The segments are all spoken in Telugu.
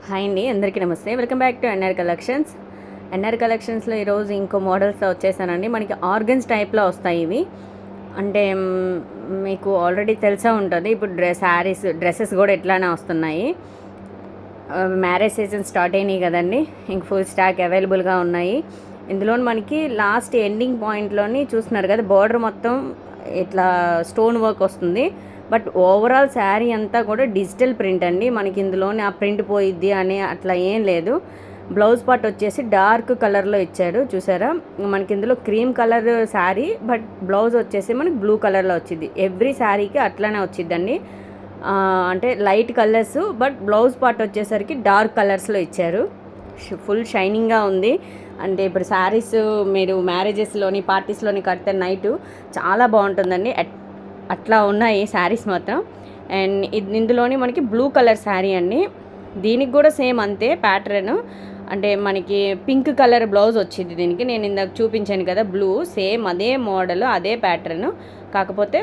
హాయ్ అండి, అందరికీ నమస్తే. Welcome back to NR collections. NR కలెక్షన్స్లో ఈరోజు ఇంకో మోడల్స్తో వచ్చేసానండి. మనకి ఆర్గన్స్ టైప్లో వస్తాయి ఇవి. అంటే మీకు ఆల్రెడీ తెలిసే ఉంటుంది. ఇప్పుడు డ్రెస్సెస్ కూడా ఇట్లానే వస్తున్నాయి. మ్యారేజ్ సీజన్ స్టార్ట్ అయినాయి కదండి, ఇంక ఫుల్ స్టాక్ అవైలబుల్గా ఉన్నాయి. ఇందులో మనకి లాస్ట్ ఎండింగ్ పాయింట్లోని చూస్తున్నారు కదా, బార్డర్ మొత్తం ఇట్లా స్టోన్ వర్క్ వస్తుంది. బట్ ఓవరాల్ శారీ అంతా కూడా డిజిటల్ ప్రింట్ అండి. మనకి ఇందులోనే ఆ ప్రింట్ పోయిద్ది అని అట్లా ఏం లేదు. బ్లౌజ్ పార్ట్ వచ్చేసి డార్క్ కలర్లో ఇచ్చాడు, చూసారా. మనకి ఇందులో cream colour sari, but blouse వచ్చేసి మనకి బ్లూ కలర్లో వచ్చింది. ఎవ్రీ శారీకి అట్లానే వచ్చిందండి. అంటే light colours, but blouse part వచ్చేసరికి డార్క్ కలర్స్లో ఇచ్చారు. ఫుల్ షైనింగ్గా ఉంది. అంటే ఇప్పుడు శారీస్ మీరు మ్యారేజెస్లోని పార్టీస్లోని కడితే నైటు చాలా బాగుంటుందండి. అట్లా ఉన్నాయి శారీస్ మాత్రం. అండ్ ఇందులోని మనకి బ్లూ కలర్ శారీ అండి. దీనికి కూడా సేమ్ అంతే ప్యాటర్న్. అంటే మనకి పింక్ కలర్ బ్లౌజ్ వచ్చింది దీనికి. నేను ఇందాక చూపించాను కదా బ్లూ, సేమ్ అదే మోడల్ అదే ప్యాటర్న్, కాకపోతే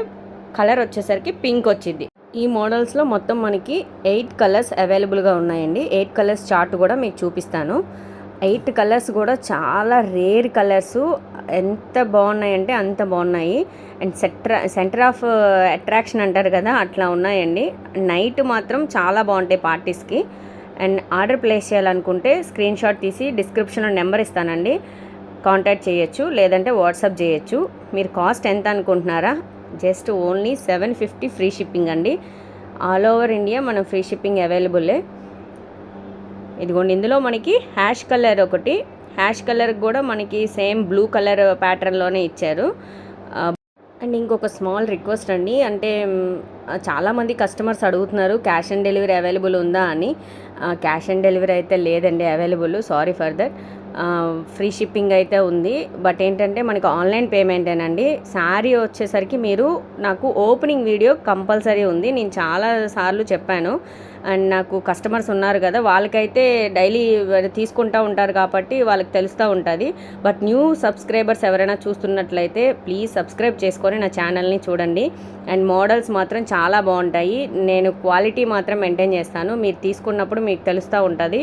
కలర్ వచ్చేసరికి పింక్ వచ్చింది. ఈ మోడల్స్లో మొత్తం మనకి 8 కలర్స్ అవైలబుల్గా ఉన్నాయండి. 8 కలర్స్ చార్ట్ కూడా మీకు చూపిస్తాను. 8 కలర్స్ కూడా చాలా రేర్ కలర్స్. ఎంత బాగున్నాయంటే అంత బాగున్నాయి. అండ్ సెంటర్ ఆఫ్ అట్రాక్షన్ అంటారు కదా, అట్లా ఉన్నాయండి. నైట్ మాత్రం చాలా బాగుంటాయి పార్టీస్కి. అండ్ ఆర్డర్ ప్లేస్ చేయాలనుకుంటే స్క్రీన్ షాట్ తీసి డిస్క్రిప్షన్లో నెంబర్ ఇస్తానండి, కాంటాక్ట్ చేయొచ్చు, లేదంటే వాట్సాప్ చేయొచ్చు. మీరు కాస్ట్ ఎంత అనుకుంటున్నారా? జస్ట్ ఓన్లీ 750 ఫ్రీ షిప్పింగ్ అండి. ఆల్ ఓవర్ ఇండియా మనం ఫ్రీ షిప్పింగ్ అవైలబుల్లే. ఇదిగోండి, ఇందులో మనకి హ్యాష్ కలర్ ఒకటి, హ్యాష్ కలర్ కూడా మనకి సేమ్ బ్లూ కలర్ ప్యాటర్న్లోనే ఇచ్చారు. అండ్ ఇంకొక స్మాల్ రిక్వెస్ట్ అండి, అంటే చాలామంది కస్టమర్స్ అడుగుతున్నారు క్యాష్ ఆన్ డెలివరీ అవైలబుల్ ఉందా అని. క్యాష్ ఆన్ డెలివరీ అయితే లేదండి available, sorry for that. Free shipping అయితే ఉంది, బట్ ఏంటంటే మనకు ఆన్లైన్ పేమెంటేనండి. శారీ వచ్చేసరికి మీరు నాకు ఓపెనింగ్ వీడియో కంపల్సరీ ఉంది. నేను చాలా సార్లు చెప్పాను. అండ్ నాకు కస్టమర్స్ ఉన్నారు కదా, వాళ్ళకైతే డైలీ తీసుకుంటూ ఉంటారు కాబట్టి వాళ్ళకి తెలుస్తూ ఉంటుంది. బట్ న్యూ సబ్స్క్రైబర్స్ ఎవరైనా చూస్తున్నట్లయితే ప్లీజ్ సబ్స్క్రైబ్ చేసుకొని నా ఛానల్ని చూడండి. అండ్ మోడల్స్ మాత్రం చాలా బాగుంటాయి. నేను క్వాలిటీ మాత్రం మెయింటైన్ చేస్తాను, మీరు తీసుకున్నప్పుడు మీకు తెలుస్తూ ఉంటుంది.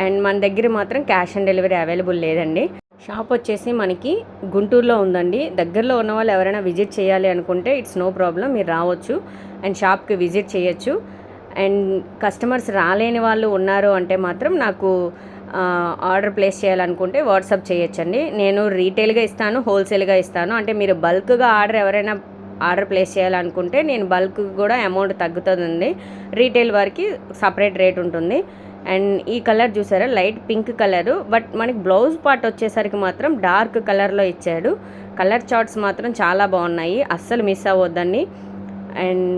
అండ్ మన దగ్గర మాత్రం క్యాష్ ఆన్ డెలివరీ అవైలబుల్ లేదండి. షాప్ వచ్చేసి మనకి గుంటూరులో ఉందండి. దగ్గరలో ఉన్న వాళ్ళు ఎవరైనా విజిట్ చేయాలి అనుకుంటే ఇట్స్ నో ప్రాబ్లం, మీరు రావచ్చు అండ్ షాప్కి విజిట్ చేయొచ్చు. అండ్ కస్టమర్స్ రాలేని వాళ్ళు ఉన్నారు అంటే మాత్రం నాకు ఆర్డర్ ప్లేస్ చేయాలనుకుంటే వాట్సాప్ చేయొచ్చండి. నేను రీటైల్గా ఇస్తాను, హోల్సేల్గా ఇస్తాను. అంటే మీరు బల్క్గా ఎవరైనా ఆర్డర్ ప్లేస్ చేయాలనుకుంటే నేను బల్క్ కూడా అమౌంట్ తగ్గుతుందండి. రీటైల్ వారికి సపరేట్ రేట్ ఉంటుంది. అండ్ ఈ కలర్ చూసారా, లైట్ పింక్ కలరు, బట్ మనకి బ్లౌజ్ పార్ట్ వచ్చేసరికి మాత్రం డార్క్ కలర్లో ఇచ్చాడు. కలర్ చార్ట్స్ మాత్రం చాలా బాగున్నాయి, అస్సలు మిస్ అవ్వద్దండి. అండ్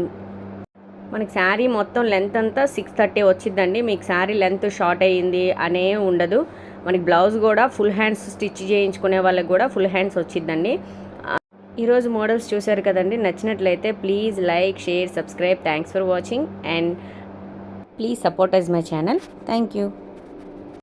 మనకి శారీ మొత్తం లెంత్ అంతా 630 వచ్చిందండి. మీకు శారీ లెంత్ షార్ట్ అయ్యింది అనే ఉండదు. మనకి బ్లౌజ్ కూడా ఫుల్ హ్యాండ్స్ స్టిచ్ చేయించుకునే వాళ్ళకి కూడా ఫుల్ హ్యాండ్స్ వచ్చిందండి. ఈరోజు మోడల్స్ చూసారు కదండి, నచ్చినట్లయితే please like, share, subscribe. Thanks for watching and please support as my channel. Thank you.